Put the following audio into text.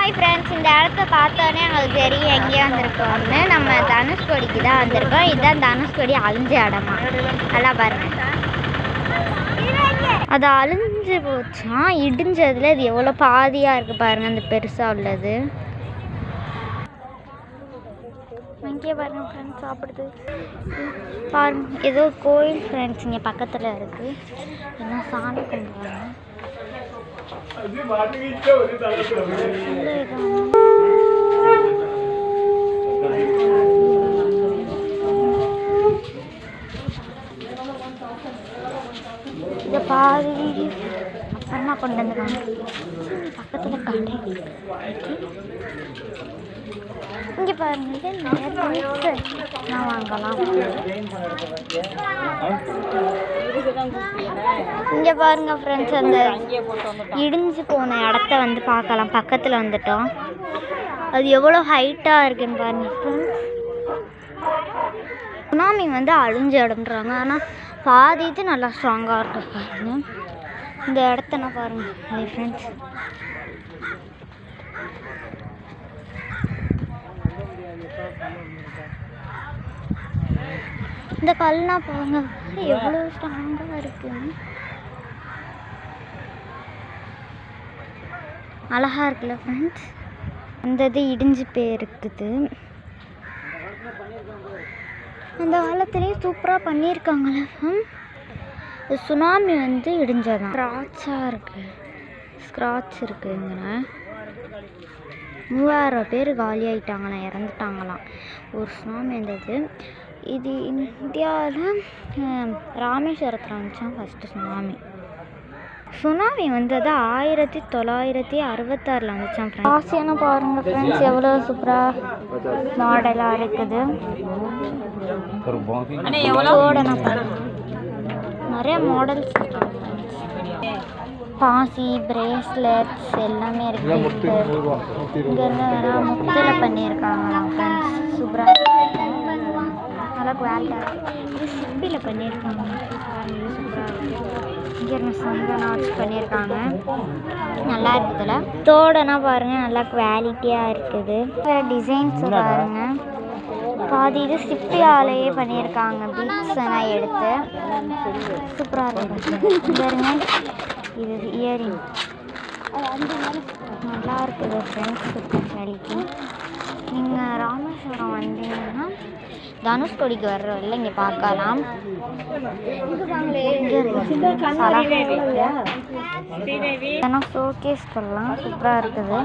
Hi friends, இந்த இடத்த பார்த்தோன்னே எங்களுக்கு தெரியும் எங்கேயே வந்திருக்கோம்னு. நம்ம தனுஷ்கோடிக்கு தான் வந்திருக்கோம். இதுதான் தனுஷ்கோடி அழிஞ்ச இடமா. நல்லா பாருங்க, அது அழிஞ்சு போச்சா, இடிஞ்சதுல இது எவ்வளோ பாதியாக இருக்குது பாருங்கள். அந்த பெருசாக உள்ளது இங்கே பாருங்க ஃப்ரெண்ட்ஸ், சாப்பிடுது பாருங்க. ஏதோ கோயில் ஃப்ரெண்ட்ஸ் இங்கே பக்கத்தில் இருக்குது. என்ன சாமி கும்பிடுவாங்க. இதை பாதி அப்புறமா கொண்டு வந்துருவாங்க. பக்கத்தில் கடை இங்கே பாருங்க, நான் வாங்கலாம். இங்கே பாருங்க ஃப்ரெண்ட்ஸ், அந்த இடிஞ்சு போன இடத்த வந்து பார்க்கலாம். பக்கத்தில் வந்துட்டோம். அது எவ்வளோ ஹைட்டாக இருக்குன்னு பாருங்க ஃப்ரெண்ட்ஸ். சுனாமி வந்து அழிஞ்ச இடம்ன்றாங்க, ஆனால் பாதி இது நல்லா ஸ்ட்ராங்காக இருக்கு பாருங்க. இந்த இடத்தனா பாருங்க ஃப்ரெண்ட்ஸ். இந்த கல்னா பாருங்க எவ்வளோ ஸ்ட்ராங்காக இருக்கு. அழகா இருக்குல்ல ஃப்ரெண்ட்ஸ். அந்த இது இடிஞ்சு போயிருக்குது. அந்த காலத்துலேயே சூப்பராக பண்ணியிருக்காங்களே. சுனாமி வந்து இடிஞ்சதான். ஸ்க்ராட்ச் இருக்குங்க. 3000 பேர் காலி ஆகிட்டாங்களாம், இறந்துட்டாங்களாம். ஒரு சுனாமி இருந்தது. இது இந்தியாவில் ராமேஸ்வரத்தில் வந்துச்சான் ஃபஸ்ட்டு சுனாமி. சுனாமி வந்தது 1966 வந்துச்சான் ஃப்ரெண்ட்ஸ். ஆசியானா பாருங்க ஃப்ரெண்ட்ஸ், எவ்வளோ சூப்பராக மாடலாக இருக்குது. நிறைய மாடல்ஸ் இருக்காங்க ஃப்ரெண்ட்ஸ். பாசி, பிரேஸ்லெட்ஸ் எல்லாமே இருக்குது. இங்கே என்ன வேணால் முத்தில் பண்ணியிருக்காங்க ஃப்ரெண்ட்ஸ். சூப்பராக நல்லா குவாலிட்டியாக இருக்குது. இது சிப்பியில் பண்ணியிருக்காங்க. சூப்பராக இருக்குது. இங்கே இருந்த சங்க நாட்ஸ் பண்ணியிருக்காங்க. நல்லா இருக்குதுல்ல. தோடனா பாருங்கள், நல்லா குவாலிட்டியாக இருக்குது. டிசைன்ஸ் பாருங்கள். பாதி இது சிப்பியாலேயே பண்ணியிருக்காங்க. பீட்ஸ் எல்லாம் எடுத்து சூப்பராக இருக்குது பாருங்க. இது இயரிங் நல்லா இருக்குது ஃப்ரெண்ட்ஸ். குவாலிட்டி. நீங்கள் ராமேஸ்வரம் வந்தீங்கன்னா தனுஷ்கோடிக்கு வர்ற வழியில் இங்கே பார்க்கலாம். ஏன்னா ஷோகேஸ் பண்ணலாம். சூப்பராக இருக்குது.